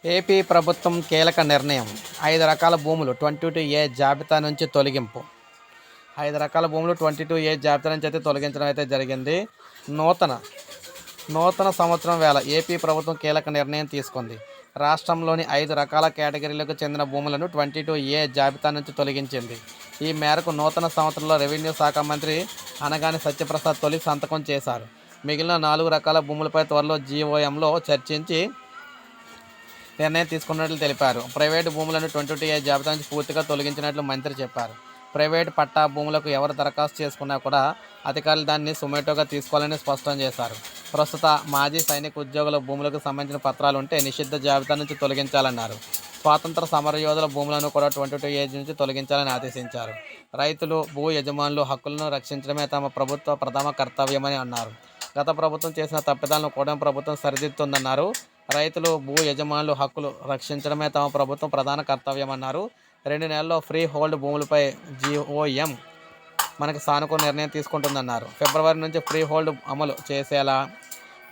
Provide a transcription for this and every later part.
AP ప్రభుత్వం కీలక నిర్ణయం. 5 రకాల భూములు 22A జాబితా నుంచి తొలగింపు. 5 రకాల భూములు 22A జాబితా నుంచి అయితే తొలగించడం అయితే జరిగింది. నూతన సంవత్సరం వేళ ఏపీ ప్రభుత్వం కీలక నిర్ణయం తీసుకుంది. రాష్ట్రంలోని 5 రకాల కేటగిరీలకు చెందిన భూములను 22A జాబితా నుంచి తొలగించింది. ఈ మేరకు నూతన సంవత్సరంలో రెవెన్యూ శాఖ మంత్రి అనగాని సత్యప్రసాద్ తొలి సంతకం చేశారు. మిగిలిన 4 రకాల భూములపై త్వరలో జీఓఎంలో చర్చించి నిర్ణయం తీసుకున్నట్లు తెలిపారు. ప్రైవేటు భూములను 22A జాబితా నుంచి పూర్తిగా తొలగించినట్లు మంత్రి చెప్పారు. ప్రైవేటు పట్టా భూములకు ఎవరు దరఖాస్తు చేసుకున్నా కూడా అధికారులు దాన్ని సుమోటోగా తీసుకోవాలని స్పష్టం చేశారు. ప్రస్తుత మాజీ సైనిక ఉద్యోగుల భూములకు సంబంధించిన పత్రాలు ఉంటే నిషిద్ధ జాబితా నుంచి తొలగించాలన్నారు. స్వాతంత్ర సమరయోధుల భూములను కూడా 22A నుంచి తొలగించాలని ఆదేశించారు. రైతులు, భూ యజమానులు హక్కులను రక్షించడమే తమ ప్రభుత్వ ప్రథమ కర్తవ్యమని అన్నారు. గత ప్రభుత్వం చేసిన తప్పిదాలను కూటమి ప్రభుత్వం సరిదిద్దుతుందన్నారు. రైతులు, భూ యజమానులు హక్కులు రక్షించడమే తమ ప్రభుత్వం ప్రధాన కర్తవ్యమన్నారు. 2 నెలల్లో ఫ్రీ హోల్డ్ భూములపై జీఓఎం మనకు సానుకూల నిర్ణయం తీసుకుంటుందన్నారు. ఫిబ్రవరి నుంచి ఫ్రీ హోల్డ్ అమలు చేసేలా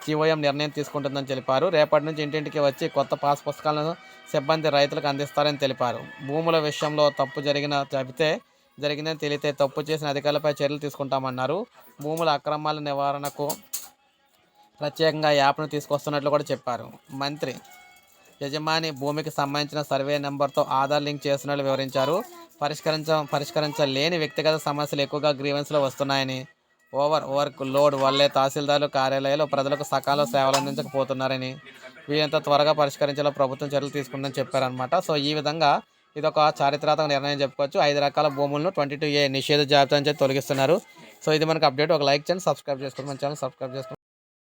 జీఓఎం నిర్ణయం తీసుకుంటుందని తెలిపారు. రేపటి నుంచి ఇంటింటికి వచ్చి కొత్త పాస్ పుస్తకాలను సిబ్బంది రైతులకు అందిస్తారని తెలిపారు. భూముల విషయంలో తప్పు జరిగిందని తెలితే తప్పు చేసిన అధికారులపై చర్యలు తీసుకుంటామన్నారు. భూముల అక్రమాల నివారణకు ప్రత్యేకంగా యాప్ను తీసుకొస్తున్నట్లు కూడా చెప్పారు. మంత్రి యజమాని భూమికి సంబంధించిన సర్వే నెంబర్తో ఆధార్ లింక్ చేస్తున్నట్లు వివరించారు. పరిష్కరించలేని వ్యక్తిగత సమస్యలు ఎక్కువగా గ్రీవెన్స్లో వస్తున్నాయని, వర్క్ లోడ్ వల్లే తహసీల్దార్లు కార్యాలయాలు ప్రజలకు సకాలంలో సేవలు అందించకపోతున్నారని, వీరంత త్వరగా పరిష్కరించేలా ప్రభుత్వం చర్యలు తీసుకుందని చెప్పారనమాట. సో ఈ విధంగా ఇదొక చారిత్రాత్మక నిర్ణయం చెప్పుకోవచ్చు. 5 రకాల భూములను 22A నిషేధ జాబితా నుంచి తొలగిస్తున్నారు. సో ఇది మనకు అప్డేట్. ఒక లైక్ చేయండి, సబ్స్క్రైబ్ చేసుకోండి, మన ఛానల్ సబ్స్క్రైబ్ చేసుకోండి.